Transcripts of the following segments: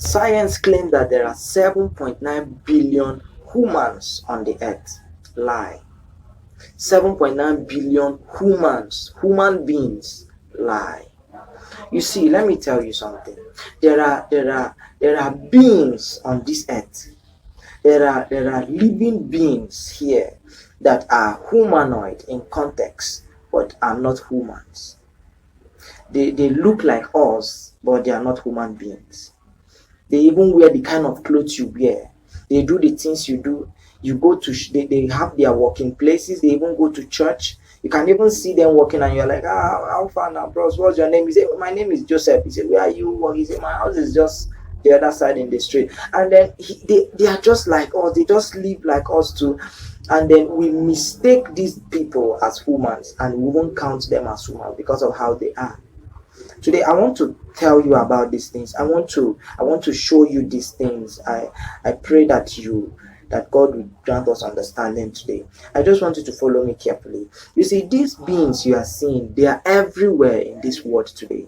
Science claims that there are 7.9 billion humans on the earth. Lie. 7.9 billion human beings. Lie. You see, let me tell you something. There are beings on this earth. There are living beings here that are humanoid in context, but are not humans. They look like us, but they are not human beings. They even wear the kind of clothes you wear. They do the things you do. You go to they have their working places. They even go to church. You can even see them walking, and you're like, how far now, bros? What's your name? He said, my name is Joseph. He said, where are you? Well, he said, my house is just the other side in the street. And then they are just like us. They just live like us too. And then we mistake these people as humans, and we won't count them as humans because of how they are. Today I want to tell you about these things. I want to show you these things. I pray that God will grant us understanding today. I just want you to follow me carefully. You see, these beings you are seeing, they are everywhere in this world today.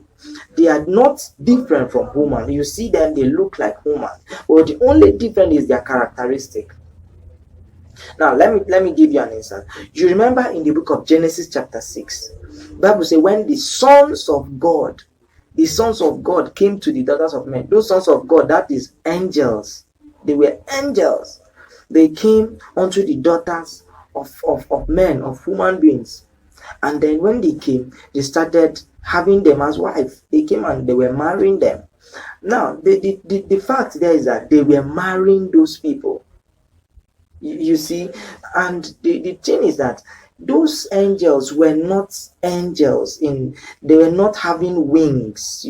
They are not different from human. You see them, they look like human, but the only difference is their characteristic. Now let me give you an instance. You remember in the book of Genesis chapter 6, the Bible says when the sons of God came to the daughters of men, those sons of God, that is angels, they were angels. They came unto the daughters of men, of human beings. And then when they came, they started having them as wives. They came and they were marrying them. Now, the fact there is that they were marrying those people. You see, and the thing is that those angels were not angels they were not having wings.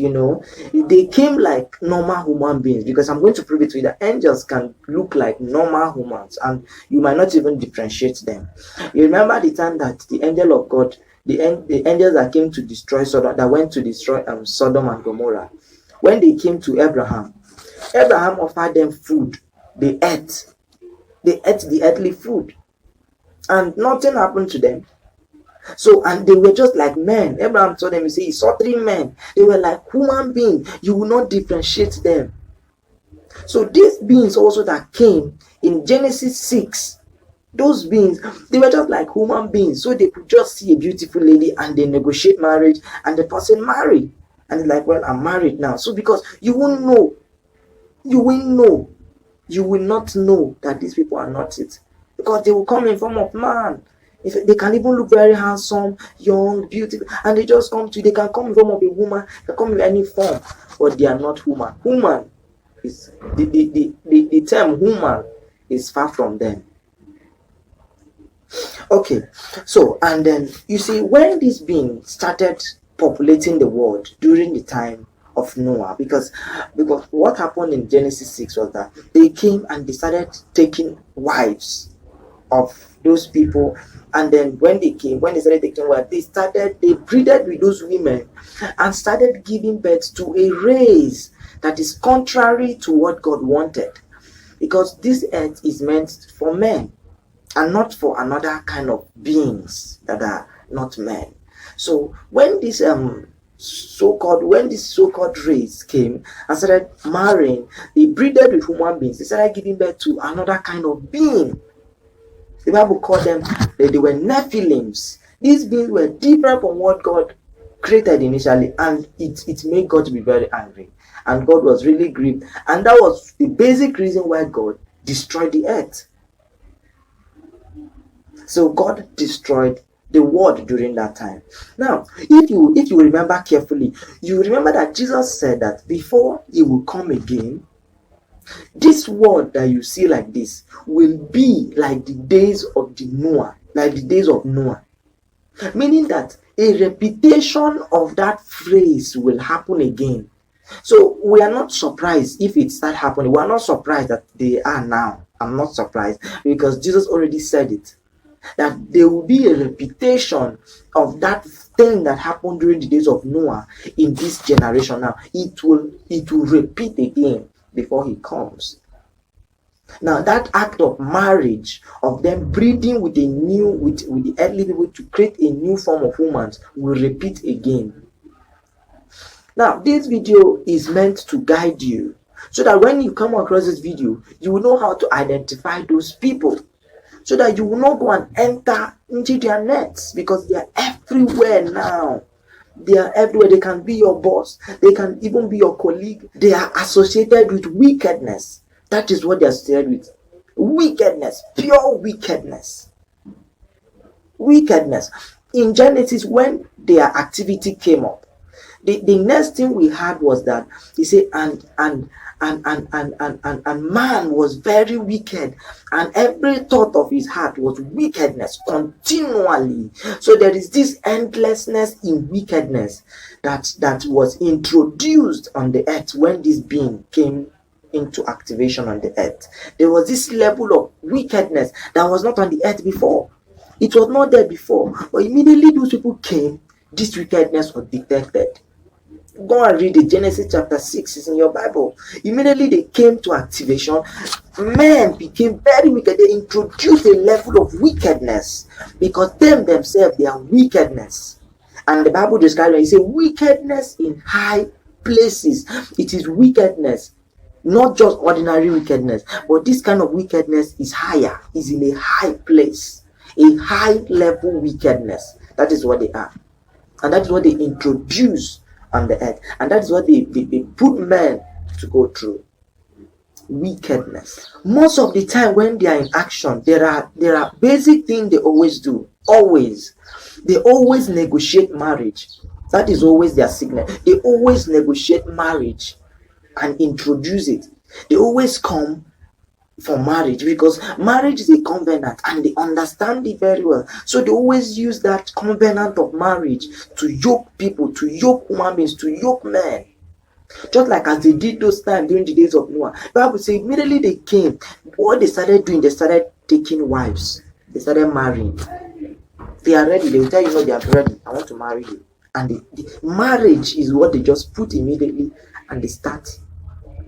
They came like normal human beings, because I'm going to prove it to you that angels can look like normal humans and you might not even differentiate them. You remember the time that the angel of God, the angels that came to destroy Sodom, that went to destroy Sodom and Gomorrah, when they came to Abraham offered them food. They ate the earthly food, and nothing happened to them. So, and they were just like men. Abraham told them, he saw 3 men. They were like human beings. You will not differentiate them. So these beings also that came in Genesis 6, those beings, they were just like human beings. So they could just see a beautiful lady and they negotiate marriage, and the person married. And it's like, well, I'm married now. So because you will not know that these people are not it, because they will come in form of man. If they can even look very handsome, young, beautiful, and they just come they can come in form of a woman, they come in any form, but they are not human. Human is the term human is far from them. Okay, so and then you see, when these beings started populating the world during the time of Noah, because what happened in Genesis 6 was that they came and they started taking wives of those people. And then when they started taking wives, they breeded with those women and started giving birth to a race that is contrary to what God wanted, because this earth is meant for men and not for another kind of beings that are not men. So when this so-called race came and started marrying, they breeded with human beings. They started giving birth to another kind of being. The Bible called them, they were Nephilims. These beings were different from what God created initially, and it made God to be very angry. And God was really grieved. And that was the basic reason why God destroyed the earth. So God destroyed the world during that time. Now, if you remember carefully, you remember that Jesus said that before he will come again, this world that you see like this will be like the days of Noah, meaning that a repetition of that phrase will happen again. So we are not surprised if it start happening. We are not surprised that they are now. I'm not surprised, because Jesus already said it, that there will be a repetition of that thing that happened during the days of Noah in this generation. Now it will repeat again before he comes. Now that act of marriage, of them breeding with the earthly people to create a new form of humans, will repeat again. Now this video is meant to guide you so that when you come across this video, you will know how to identify those people, so that you will not go and enter into their nets, because they are everywhere now. They are everywhere. They can be your boss. They can even be your colleague. They are associated with wickedness. That is what they are associated with. Wickedness. Pure wickedness. Wickedness. In Genesis, when their activity came up, the next thing we had was that he said, and man was very wicked, and every thought of his heart was wickedness continually. So there is this endlessness in wickedness that was introduced on the earth when this being came into activation on the earth. There was this level of wickedness that was not on the earth before. It was not there before, but immediately those people came, this wickedness was detected. Go and read it. Genesis chapter 6 is in your Bible. Immediately they came to activation, men became very wicked. They introduced a level of wickedness, because them themselves, they are wickedness. And the Bible describes it. It says wickedness in high places. It is wickedness, not just ordinary wickedness, but this kind of wickedness is higher, is in a high place, a high level wickedness. That is what they are, and that is what they introduce on the earth, and that is what they put men to go through. Wickedness. Most of the time when they are in action, there are basic things they always do. They always negotiate marriage. That is always their signal. They always negotiate marriage and introduce it. They always come for marriage, because marriage is a covenant and they understand it very well. So they always use that covenant of marriage to yoke people, to yoke human beings, to yoke men. Just like as they did those times during the days of Noah. The Bible says immediately they came, what they started doing, they started taking wives. They started marrying. They are ready. They will tell you, no, they are ready. I want to marry you. And the marriage is what they just put immediately, and they start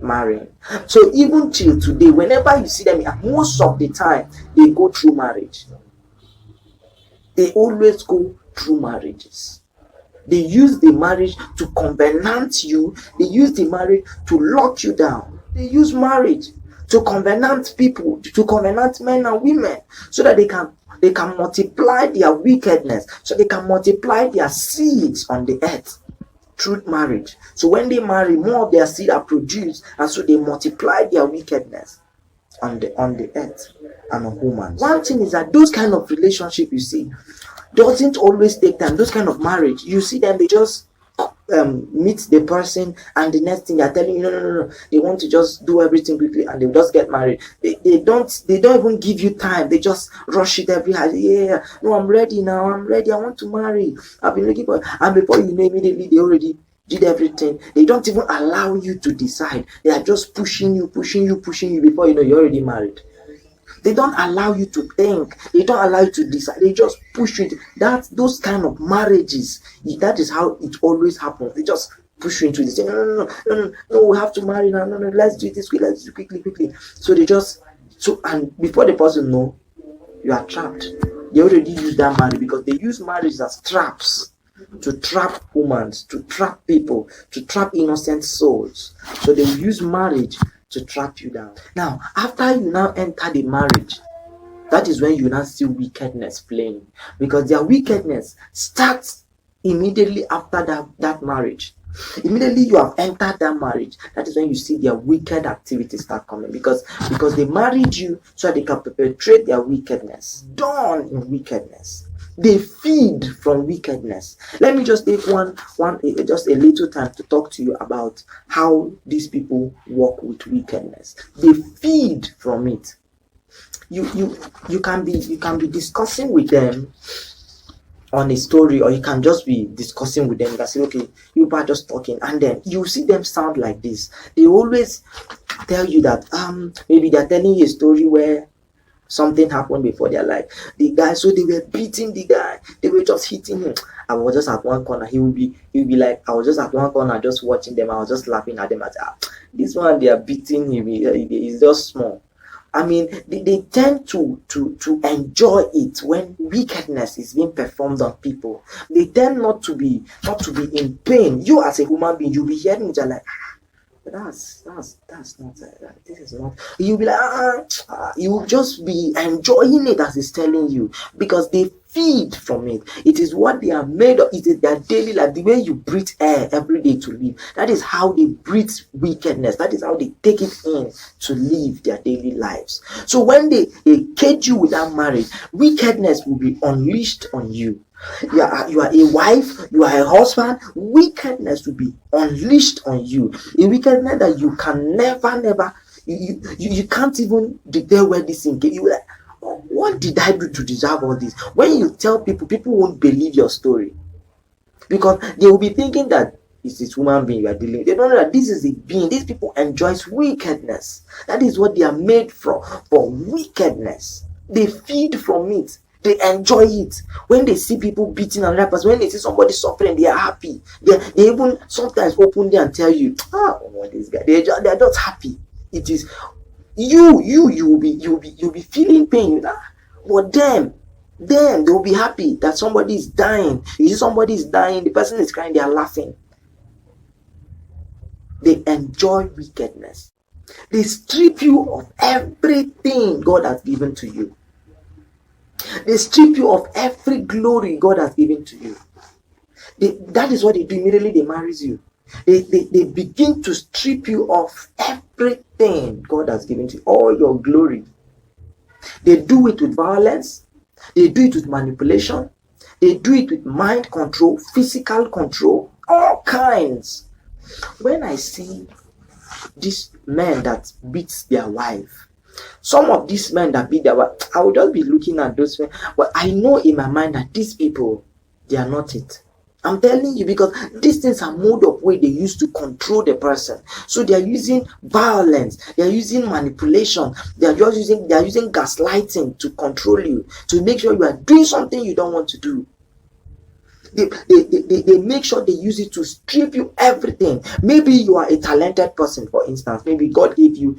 marrying. So even till today, whenever you see them, most of the time they go through marriage. They always go through marriages. They use the marriage to covenant you. They use the marriage to lock you down. They use marriage to covenant people, to covenant men and women, so that they can multiply their wickedness, so they can multiply their seeds on the earth through marriage. So when they marry, more of their seed are produced, and so they multiply their wickedness on the earth and on humans. One thing is that those kind of relationship you see doesn't always take time. Those kind of marriage, you see them, they just meet the person, and the next thing they're telling you, no, they want to just do everything quickly, and they just get married. They don't even give you time. They just rush it every hour. Yeah, no, I'm ready now. I'm ready. I want to marry. I've been looking for, and before you know, immediately they already did everything. They don't even allow you to decide. They are just pushing you. Before you know, you're already married. They don't allow you to think. They don't allow you to decide. They just push you. Those kind of marriages, that is how it always happens. They just push you into this. No, we have to marry now. No, let's do this quickly. Let's do quickly. So they just, and before the person know, you are trapped. They already use that marriage, because they use marriage as traps to trap humans, to trap people, to trap innocent souls. So they will use marriage to trap you down. Now, after you now enter the marriage, that is when you now see wickedness playing, because their wickedness starts immediately after that marriage. Immediately you have entered that marriage, that is when you see their wicked activities start coming, because they married you so they can perpetrate their wickedness, done in wickedness. They feed from wickedness. Let me just take just a little time to talk to you about how these people work with wickedness. They feed from it. You can be discussing with them on a story, or you can just be discussing with them. You can say, okay, you are just talking, and then you see them sound like this. They always tell you that maybe they're telling you a story where something happened before their life. The guy, so they were beating the guy, they were just hitting him. I was just at one corner. He would be like, I was just at one corner just watching them. I was just laughing at them. I said, this one, they are beating him. He's just small. I mean, they tend to enjoy it when wickedness is being performed on people. They tend not to be in pain. You as a human being, you'll be hearing it, you're like, But that's not this is not. You'll be like you'll just be enjoying it as it's telling you, because they feed from it. It is what they are made of. It is their daily life. The way you breathe air every day to live, that is how they breathe wickedness. That is how they take it in to live their daily lives. So when they cage you with that marriage, wickedness will be unleashed on you. You are a wife, you are a husband, wickedness will be unleashed on you. A wickedness that you can never, you can't even declare where this thing came. You like, what did I do to deserve all this? When you tell people, people won't believe your story, because they will be thinking that it's this human being you are dealing with. They don't know that this is a being. These people enjoys wickedness. That is what they are made for wickedness. They feed from it. They enjoy it. When they see people beating another person, when they see somebody suffering, they are happy. They even sometimes open there and tell you, oh, this guy. They are just happy. It is you'll be feeling pain. But them they'll be happy that somebody is dying. You see somebody is dying, the person is crying, they are laughing. They enjoy wickedness. They strip you of everything God has given to you. They strip you of every glory God has given to you. That is what they do immediately they marry you. They begin to strip you of everything God has given to you, all your glory. They do it with violence. They do it with manipulation. They do it with mind control, physical control, all kinds. When I see these men that beats their wife, some of these men that beat their wife, I will just be looking at those men. But I know in my mind that these people, they are not it. I'm telling you, because these things are mode of way they use to control the person. So they are using violence, they are using manipulation, they are using gaslighting to control you, to make sure you are doing something you don't want to do. They make sure they use it to strip you everything. Maybe you are a talented person, for instance. Maybe God gave you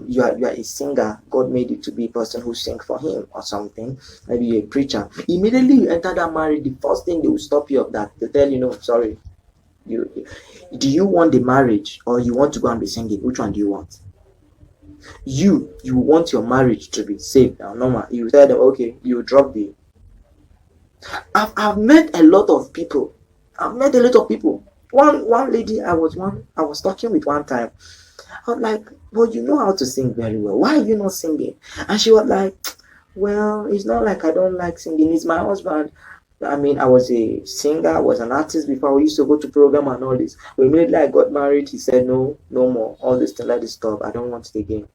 you are a singer. God made you to be a person who sings for him or something. Maybe you're a preacher. Immediately you enter that marriage, the first thing they will stop you of that. They tell you, no, sorry. Do you want the marriage or you want to go and be singing? Which one do you want? You want your marriage to be saved. Now, normal. You tell them, okay, you drop the. I've met a lot of people. One lady I was talking with one time. I was like, well, you know how to sing very well. Why are you not singing? And she was like, well, it's not like I don't like singing. It's my husband. I mean, I was a singer. I was an artist before. We used to go to program and all this. But immediately I got married, he said, no more. All this thing, let it stop. I don't want it again.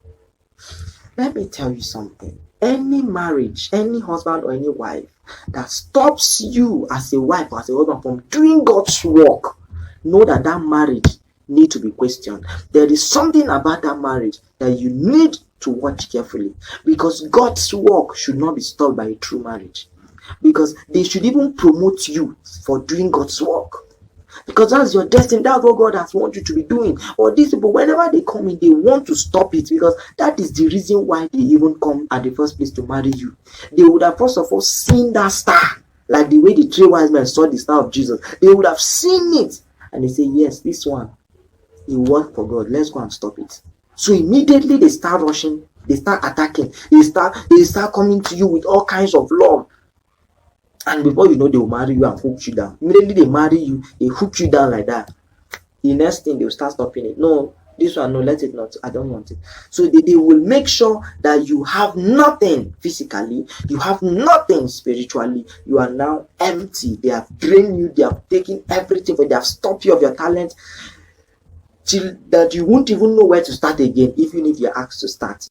Let me tell you something. Any marriage, any husband or any wife that stops you as a wife or as a husband from doing God's work, know that marriage need to be questioned. There is something about that marriage that you need to watch carefully, because God's work should not be stopped by a true marriage, because they should even promote you for doing God's work, because that's your destiny. That's what God has wanted you to be doing. Or these people, whenever they come in, they want to stop it, because that is the reason why they even come at the first place to marry you. They would have first of all seen that star, like the way the three wise men saw the star of Jesus. They would have seen it and they say, yes, this one, he worked for God. Let's go and stop it. So immediately they start rushing, they start attacking, they start coming to you with all kinds of love. And before you know, they will marry you and hook you down. Immediately they marry you, they hook you down like that. The next thing, they will start stopping it. No, this one, no, let it not. I don't want it. So they will make sure that you have nothing physically, you have nothing spiritually. You are now empty. They have drained you, they have taken everything, but they have stopped you of your talent, till that you won't even know where to start again, even if you're asked to start.